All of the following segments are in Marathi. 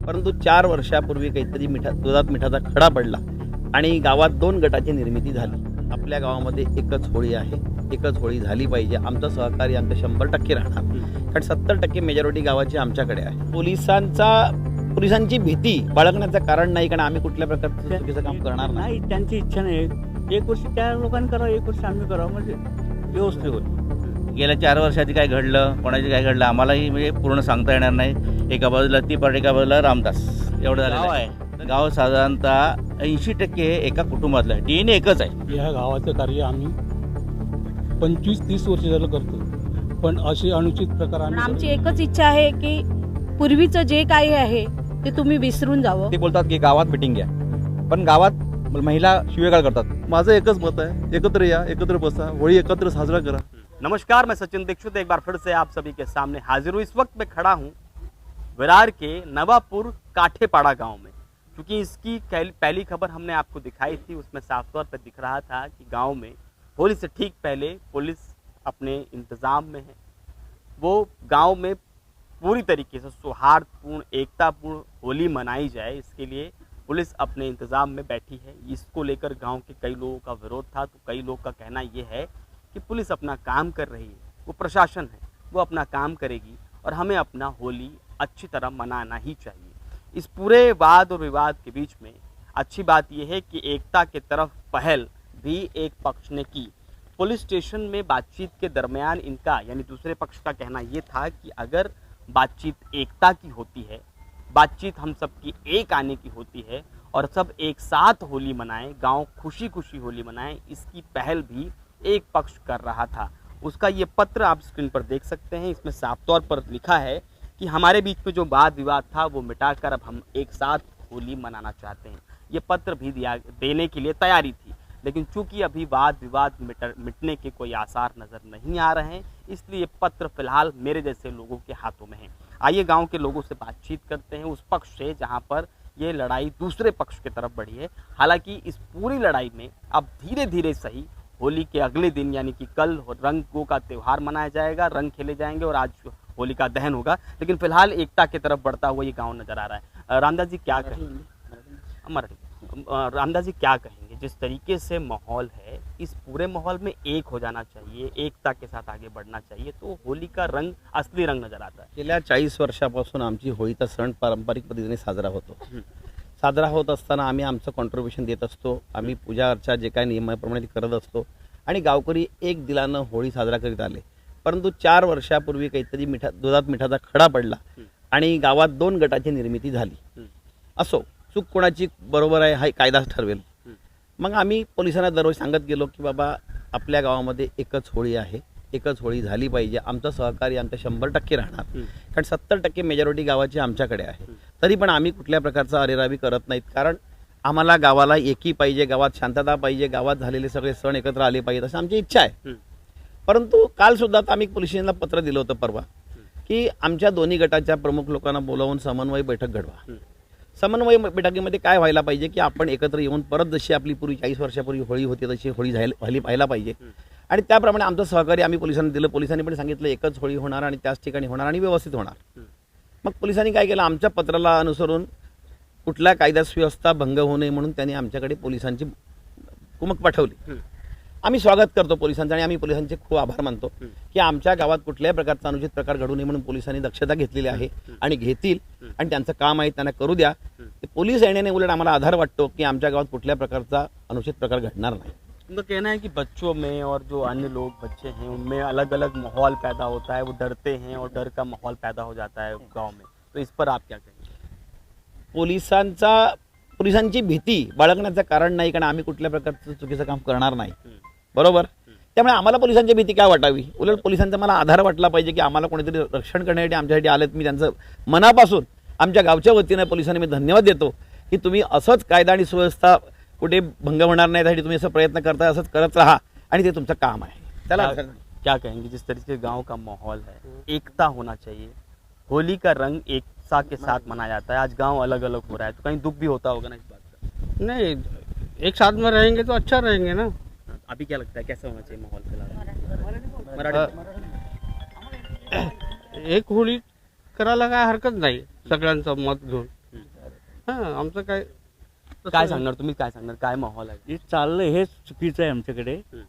परंतु 4 वर्षापूर्वी काहीतरी दुधात मिठाचा खडा पडला आणि गावात 2 गटाची निर्मिती झाली. आपल्या गावामध्ये एकच होळी आहे, एकच होळी झाली पाहिजे. आमचं सहकार्य आमचं 100% राहणार, कारण 70% मेजॉरिटी गावाची आमच्याकडे आहे. पोलिसांची भीती बाळगण्याचं कारण नाही, कारण आम्ही कुठल्या प्रकारचं चुकीचं काम करणार नाही. त्यांची इच्छा नाही. 1 वर्ष त्या लोकांनी करावं, 1 वर्ष आम्ही करावं, म्हणजे व्यवस्थित होईल. गेल्या 4 वर्षात काय घडलं, कोणाचे काय घडलं आम्हालाही म्हणजे पूर्ण सांगता येणार नाही. एका बाजूला ती पार्टी, एका बाजूला रामदास, एवढं झालेलं आहे. गाव साधारणतः 80% एका कुटुंबातलं आहे. DNA एकच आहे. या गावाचं कार्य आम्ही 25-30 वर्ष झालं करतो, पण असे अनुचित प्रकार आमची एकच इच्छा आहे की पूर्वीचं जे काही आहे ते तुम्ही विसरून जावं. ते बोलतात की गावात मीटिंग घ्या, पण गावात महिला शिवेगाळ करतात. माझं एकच मत है, एकत्र या, एकत्र बसा, होली एकत्र साजरा करा. नमस्कार, मैं सचिन दीक्षित एक बार फिर से आप सभी के सामने हाजिर हूँ। इस वक्त मैं खड़ा हूँ विरार के नवापुर काठेपाड़ा गांव में। क्योंकि इसकी पहली खबर हमने आपको दिखाई थी, उसमें साफ तौर पर दिख रहा था कि गांव में होली से ठीक पहले पुलिस अपने इंतज़ाम में है। वो गांव में पूरी तरीके से सौहार्दपूर्ण, एकतापूर्ण होली मनाई जाए, इसके लिए पुलिस अपने इंतज़ाम में बैठी है। इसको लेकर गांव के कई लोगों का विरोध था, तो कई लोग का कहना ये है कि पुलिस अपना काम कर रही है, वो प्रशासन है, वो अपना काम करेगी और हमें अपना होली अच्छी तरह मनाना ही चाहिए। इस पूरे वाद और विवाद के बीच में अच्छी बात यह है कि एकता के तरफ पहल भी एक पक्ष ने की। पुलिस स्टेशन में बातचीत के दरमियान इनका यानी दूसरे पक्ष का कहना ये था कि अगर बातचीत एकता की होती है, बातचीत हम सब की एक आने की होती है और सब एक साथ होली मनाएं, गांव खुशी खुशी होली मनाएं, इसकी पहल भी एक पक्ष कर रहा था। उसका ये पत्र आप स्क्रीन पर देख सकते हैं। इसमें साफ तौर पर लिखा है कि हमारे बीच में जो वाद विवाद था वो मिटाकर अब हम एक साथ होली मनाना चाहते हैं। ये पत्र भी देने के लिए तैयारी थी, लेकिन चूंकि अभी वाद विवाद मिटने के कोई आसार नज़र नहीं आ रहे हैं, इसलिए ये पत्र फिलहाल मेरे जैसे लोगों के हाथों में है। आइए गांव के लोगों से बातचीत करते हैं, उस पक्ष से जहां पर ये लड़ाई दूसरे पक्ष की तरफ बढ़ी है। हालांकि इस पूरी लड़ाई में अब धीरे धीरे सही होली के अगले दिन यानी कि कल रंगों का त्यौहार मनाया जाएगा, रंग खेले जाएंगे और आज होली का दहन होगा, लेकिन फिलहाल एकता की तरफ बढ़ता हुआ ये गांव नजर आ रहा है। रामदास जी क्या कहेंगे? रामदास जी क्या कहेंगे? जिस तरीके से माहौल है, इस पूरे माहौल में एक हो जाना चाहिए, एकता के साथ आगे बढ़ना चाहिए, तो होली का रंग असली रंग नजर आता है। गेल्या 40 वर्षापासून आमची होळीचा सण पारंपरिक पद्धतीने साजरा होतो. साजरा होत असताना आम्ही आमचं कॉन्ट्रीब्युशन देत असतो. आम्ही पूजा अर्चा जे काही नियमाप्रमाणे करत असतो आणि गावकरी एक दिलानं होळी साजरा करीत आले. परंतु 4 वर्षापूर्वी काहीतरी दुधात मिठाचा खडा पडला आणि गावात 2 गटाची निर्मिती झाली. असो, चूक कोणाची बरोबर आहे हा कायदाच ठरवेल. मग आम्ही पोलिसांना दररोज सांगत गेलो की बाबा आपल्या गावामध्ये एकच होळी आहे, एकच होळी झाली पाहिजे. आमचं सहकार्य आमचं 100% राहणार, कारण 70% मेजॉरिटी गावाची आमच्याकडे आहे. तरी पण आम्ही कुठल्या प्रकारचा अरेरावी करत नाहीत, कारण आम्हाला गावाला एकी पाहिजे, गावात शांतता पाहिजे, गावात झालेले सगळे सण एकत्र आले पाहिजेत अशी आमची इच्छा आहे. परंतु कालसुद्धा आम्ही पोलीस स्टेशनला पत्र दिलं होतं परवा की आमच्या दोन्ही गटाच्या प्रमुख लोकांना बोलावून समन्वय बैठक घडवा. समन्वय बैठकीमध्ये काय व्हायला पाहिजे की आपण एकत्र येऊन परत जशी आपली पूर्वी 40 वर्षापूर्वी होळी होती तशी होळी व्हायला पाहिजे आणि त्याप्रमाणे आमचं सहकार्य आम्ही पोलिसांना दिलं. पोलिसांनी पण सांगितलं एकच होळी होणार आणि त्याच ठिकाणी होणार आणि व्यवस्थित होणार. मग पोलिसांनी काय केलं, आमच्या पत्राला अनुसरून कुठल्या कायदा सुव्यवस्था भंग होऊ नये म्हणून त्यांनी आमच्याकडे पोलिसांची कुमक पाठवली. आम्ही स्वागत करतो पोलिसांचं आणि आम्ही पोलिसांचे खूप आभार मानतो की आमच्या गावात कुठल्याही प्रकारचा अनुचित प्रकार घडू नये म्हणून पोलिसांनी दक्षता घेतलेली आहे आणि घेतील आणि त्यांचं काम आहे, त्यांना करू द्या. ते पोलीस येण्याने उलट आम्हाला आधार वाटतो की आमच्या गावात कुठल्या प्रकारचा अनुचित प्रकार घडणार नाही. उनका कहना है कि बच्चों में और जो अन्य लोग बच्चे हैं उनमें अलग अलग माहौल पैदा होता है, वो डरते हैं और डर का माहौल पैदा हो जाता है गांव में, तो इस पर आप क्या कहेंगे? पोलिसांची भीती बाळगण्याचं कारण नाही, कारण आम्ही कुठल्या प्रकारचं चुकीचं काम करणार नाही. बरोबर. त्यामुळे आम्हाला पोलिसांची भीती काय वाटावी, उलट पोलिसांचा मला आधार वाटला पाहिजे की आम्हाला कोणीतरी रक्षण करण्यासाठी आमच्यासाठी आलेत. मी त्यांचं मनापासून आमच्या गावच्या वतीने पोलिसांनी मी धन्यवाद देतो की तुम्ही असंच कायदा आणि सुव्यवस्था कुठे भंग होणार नाही यासाठी तुम्ही असं प्रयत्न करताय, असंच करत राहा आणि ते तुमचं काम आहे. त्याला क्या कहेंगे? जिस तरीके से गांव का माहौल है, एकता होना चाहिए, होली का रंग एकता के साथ मनाया जाता है, आज गांव अलग अलग हो रहा है, तो कहीं दुख भी होता होगा ना इस बात का? नहीं, एक साथ में रहेंगे तो अच्छा रहेंगे ना. अभी क्या लगता है कैसा होना चाहिए माहौल फिलहाल? एक होळी करायला काय हरकत नाही सगळ्यांचं मत घेऊन. हां आमचं काय काय सांगणार तुम्ही, काय सांगणार, काय माहोल आहे? जे चाललंय हेच चुकीचं आहे आमच्याकडे. हं.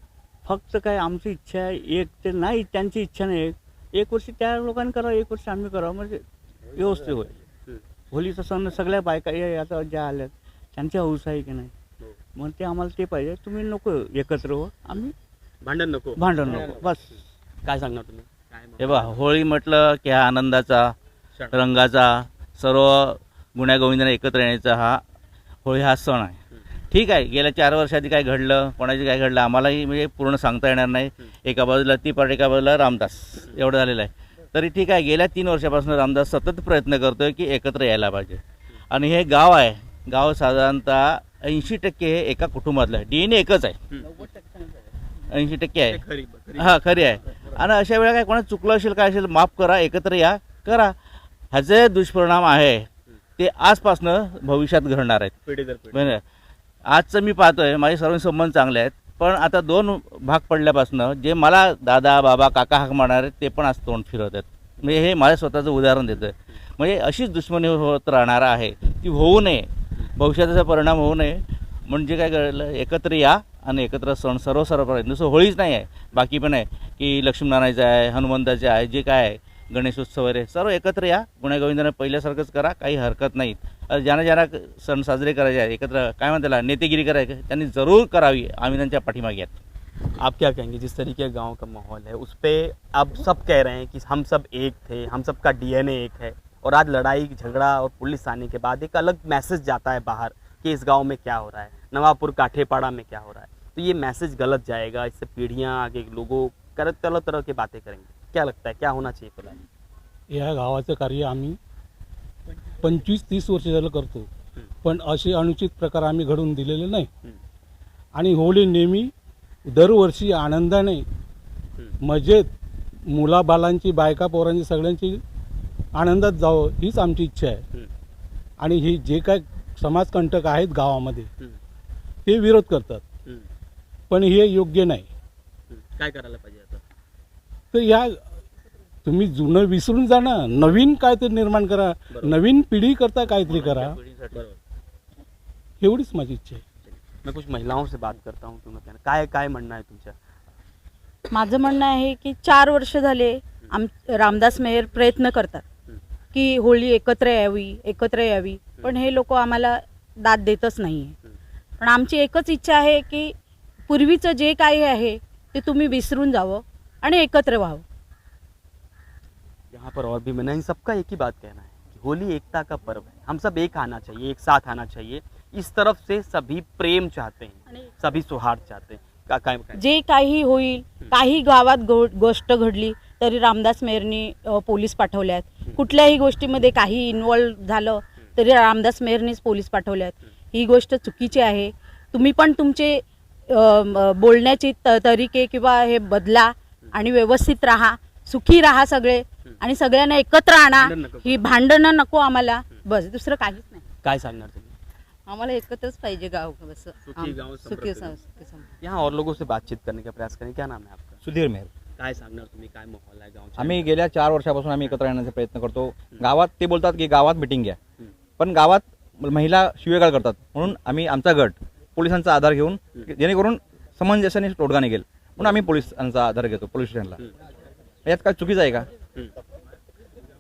फक्त काय आमची इच्छा आहे, एक ते नाही त्यांची इच्छा नाही, एक वर्षी त्या लोकांनी करावं, एक वर्षी आम्ही करावं, म्हणजे व्यवस्थित होईल. हं. होलीचा सण सगळ्या बायका आता ज्या आल्यात त्यांची हौस आहे की नाही, हो. मग ते आम्हाला ते पाहिजे. तुम्ही नको एकत्र हो, आम्ही भांडण नको. भांडण नको बस. काय सांगणार तुम्ही, काय हे बा होळी म्हटलं की हा आनंदाचा, रंगाचा, सर्व गुण्यागोविंदाने एकत्र येण्याचा हा होळी हा सण आहे. ठीक आहे, गेल्या 4 वर्षाआधी काय घडलं, कोणाची काय घडलं आम्हालाही म्हणजे पूर्ण सांगता येणार नाही. एका बाजूला ती पार्टी, एका बाजूला रामदास, एवढं झालेलं आहे. तरी ठीक आहे, गेल्या 3 वर्षापासून रामदास सतत प्रयत्न करतोय की एकत्र यायला पाहिजे. आणि हे गाव आहे, गाव साधारणतः 80% हे एका कुटुंबातलं आहे. DNA एकच आहे, 80% आहे. हां खरी आहे. आणि अशा वेळा काय कोणा चुकलं असेल काय असेल माफ करा, एकत्र या करा. ह्याचे दुष्परिणाम आहे ते आजपासनं भविष्यात घडणार आहेत. पिढी दर पिढी. बरं, आजचं मी पाहतोय माझे सर्व संबंध चांगले आहेत, पण आता 2 भाग पडल्यापासनं जे मला दादा बाबा काका हाक मारणार आहेत ते पण आज तोंड फिरवत आहेत. म्हणजे हे माझ्या स्वतःचं उदाहरण देतं आहे. म्हणजे अशीच दुश्मनी होत राहणार आहे, ती होऊ नये, भविष्याचा परिणाम होऊ नये. म्हणजे काय कळलं, एकत्र या आणि एकत्र सण सर्व नुसतं होळीच नाही आहे, बाकी पण आहे की लक्ष्मीनारायणचं आहे, हनुमंताचं आहे, जे काय आहे गणेशोत्सव वगैरे सर्व एकत्र या. गुण्यागोविंदाने पहिल्यासारखंच करा, काही हरकत नाही. ज्यांना सण साजरे करायचे आहे, एकत्र काय म्हणतात त्याला नेतेगिरी करायची त्यांनी जरूर करावी. आम्ही त्यांच्या पाठीमागे आहेत. आप क्या कहेंगे, जिस तरीके का गांव का माहौल है उस पे अब सब कह रहे हैं कि हम सब एक थे, हम सब का DNA एक है, और आज लड़ाई झगड़ा और पुलिस आने के बाद एक अलग मैसेज जाता है बाहर कि इस गांव में क्या हो रहा है, नवापुर काठेपाड़ा में क्या हो रहा है. तो ये मैसेज गलत जाएगा, इससे पीढ़ियां आगे लोगों तरह तरह की बातें करेंगे. क्या लगता है क्या होना चाहिए फिलहाल? या गावाचं कार्य आम्ही 25-30 वर्ष झालं करतो, पण असे अनुचित प्रकार आम्ही घडवून दिलेले नाही. आणि होळी नेहमी दरवर्षी आनंदाने मजेत मुलाबालांची, बायका पोरांची, सगळ्यांची आनंदात जावं हीच आमची इच्छा आहे. आणि ही जे काय समाजकंटक आहेत गावामध्ये ते विरोध करतात, पण हे योग्य नाही. काय करायला पाहिजे आता? तर या तुम्ही जुनं विसरून जा ना, नवीन काहीतरी निर्माण करा, नवीन पिढी करता काहीतरी करा, एवढीच माझी इच्छा आहे. मैं कुछ महिलाओं से बात करता हूँ, तुम्हें कहना काय काय म्हणणं आहे तुमच्या? माझं म्हणणं आहे की 4 वर्ष झाले रामदास मेहर प्रयत्न करतात की होळी एकत्र यावी, पण हे लोक आम्हाला दाद देतच नाही आहे. पण आमची एकच इच्छा आहे की पूर्वीचं जे काही आहे ते तुम्ही विसरून जावं आणि एकत्र व्हावं. यहाँ पर और भी मैंने इन सबका एक ही बात कहना है कि होली एकता का पर्व है, हम सब एक आना चाहिए, एक साथ आना चाहिए. इस तरफ से सभी प्रेम चाहते हैं, सभी सौहार्द चाहते हैं. काय जे काही होईल, काही गावात गोष्ट घडली तरी रामदास मेहरनी पोलीस पाठवल्यात. कुठल्याही गोष्टीमध्ये काही इन्व्हॉल्व झालं तरी रामदास मेहरनीच पोलीस पाठवल्यात. ही गोष्ट चुकीची आहे. तुम्ही पण तुमचे बोलण्याची तरीके किंवा हे बदला आणि व्यवस्थित राहा, सुखी राहा सगळे, आणि सगळ्यांना एकत्र आणा. ही भांडणं नको आम्हाला, बस दुसरं काहीच नाही. काय सांगणार तुम्ही? आम्हाला एकत्रच पाहिजे गाव, बस सुखी गाँव सुखी समृद्ध. यहाँ और लोगों से बातचीत करने का प्रयास करें. क्या नाम है आपका? सुधीर मेहर. काय सांगणार तुम्ही, काय माहोल आहे गावचा? आम्ही गेल्या 4 वर्षापासून आम्ही एकत्र येण्याचा प्रयत्न करतो. गावात ते बोलतात की गावात मिटिंग घ्या, पण गावात महिला शिवेगाळ करतात. म्हणून आम्ही आमचा गट पोलिसांचा आधार घेऊन, जेणेकरून समंजसाने तोडगा निघेल म्हणून आम्ही पोलिसांचा आधार घेतो, पोलीस स्टेशनला. यात काय चुकीचं आहे का?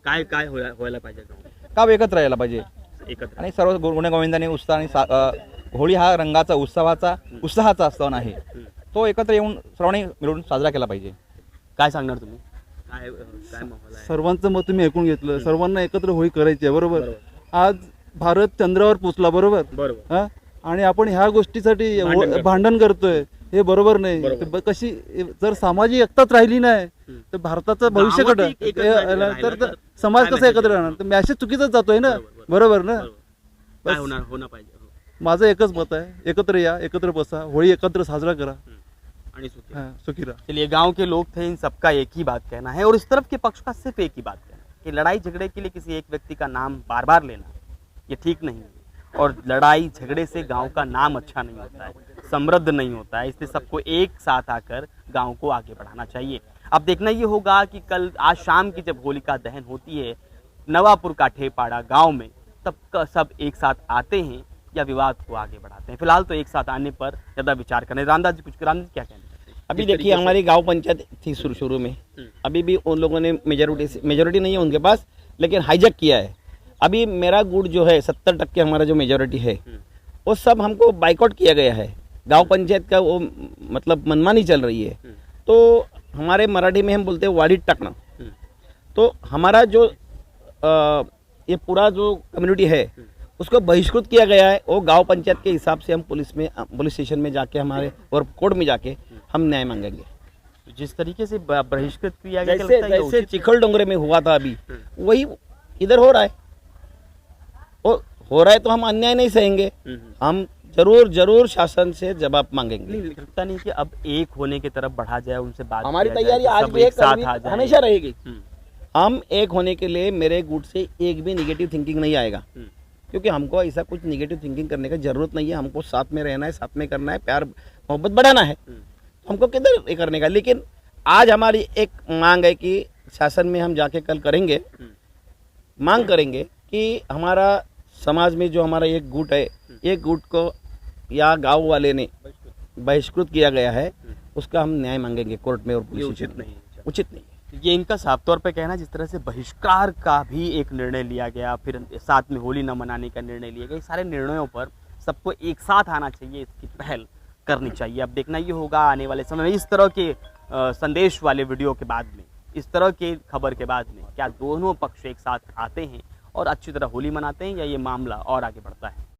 काय काय व्हायला पाहिजे गाव गाव एकत्र यायला पाहिजे एकत्र? आणि सर्व गुण्यागोविंदाने उत्साहाने होळी हा रंगाचा, उत्साहाचा सण आहे. तो एकत्र येऊन सर्वांनी मिळून साजरा केला पाहिजे. काय सांगणार तुम्ही, काय काय माहोल आहे? सर्वांचं मत तुम्ही ऐकून घेतलं. सर्वांना एकत्र होळी करायची आहे, बरोबर. आज भारत चंद्रावर पोचला, बरोबर. बरोबर. हा, आणि आपण ह्या गोष्टीसाठी भांडण करतोय, हे बरोबर नाही. कशी जर सामाजिक एकताच राहिली नाही तर भारताचं भविष्य तर समाज कसा एकत्र राहणार? तर मॅसेज चुकीचाच जातोय ना, बरोबर ना. काय होणं पाहिजे? माझं एकच मत आहे, एकत्र या, एकत्र बसा, होळी एकत्र साजरा करा आणि सुखी. हाँ, सुखी रहा. चलिए, गांव के लोग थे, इन सबका एक ही बात कहना है, और इस तरफ के पक्ष का सिर्फ एक ही बात कहना है कि लड़ाई झगड़े के लिए किसी एक व्यक्ति का नाम बार बार लेना ये ठीक नहीं है, और लड़ाई झगड़े से गांव का नाम अच्छा नहीं होता है, समृद्ध नहीं होता है. इसलिए सबको एक साथ आकर गांव को आगे बढ़ाना चाहिए. अब देखना ये होगा कि कल आज शाम की जब होलिका दहन होती है नवापुर काठेपाड़ा गांव में, सब एक साथ आते हैं या विवाद को आगे बढ़ाते हैं? फिलहाल तो एक साथ आने पर ज़्यादा विचार करें। रामदास जी कुछ, रामदास जी क्या कहना चाहते हैं? अभी देखिए हमारी गांव पंचायत थी शुरू में, अभी भी उन लोगों ने मेजोरिटी नहीं है उनके पास, लेकिन हाईजैक किया है। अभी मेरा गुट जो है 70% हमारा जो मेजोरिटी है वो सब हमको बाइकआउट किया गया है। गांव पंचायत का वो मतलब मनमानी चल रही है। तो हमारे मराठी में हम बोलते हैं वाड़ी टकना। तो हमारा जो ये पूरा जो कम्युनिटी है उसको बहिष्कृत किया गया है। वो गांव पंचायत के हिसाब से हम पुलिस स्टेशन में जाके हमारे और कोर्ट में जाके हम न्याय मांगेंगे। तो जिस तरीके से बहिष्कृत किया गया, जैसे चिखल डोंगरे में हुआ था अभी, वही इधर हो रहा है। हो रहा है तो हम अन्याय नहीं सहेंगे, हम जरूर शासन से जवाब मांगेंगे। लगता नहीं कि अब एक होने की तरफ बढ़ा जाए, उनसे बात हमारी किया जाए, तैयारी आज सब भी एक साथ आ जाए, हमेशा रहेगी। हम एक होने के लिए मेरे गुट से एक भी निगेटिव थिंकिंग नहीं आएगा, क्योंकि हमको ऐसा कुछ निगेटिव थिंकिंग करने की जरूरत नहीं है। हमको साथ में रहना है, साथ में करना है, प्यार मोहब्बत बढ़ाना है, हमको किधर ये करने का। लेकिन आज हमारी एक मांग है कि शासन में हम जाके कल करेंगे, मांग करेंगे कि हमारा समाज में जो हमारा एक गुट है, एक गुट को या गांव वाले ने बहिष्कृत किया गया है, उसका हम न्याय मांगेंगे कोर्ट में और पुलिस स्टेशन में। उचित नहीं है ये इनका साफ तौर पे कहना। जिस तरह से बहिष्कार का भी एक निर्णय लिया गया, फिर साथ में होली न मनाने का निर्णय लिया गया, सारे निर्णयों पर सबको एक साथ आना चाहिए, इसकी पहल करनी चाहिए। अब देखना ये होगा आने वाले समय में इस तरह के संदेश वाले वीडियो के बाद में, इस तरह के खबर के बाद में क्या दोनों पक्ष एक साथ आते हैं और अच्छी तरह होली मनाते हैं, या ये मामला और आगे बढ़ता है।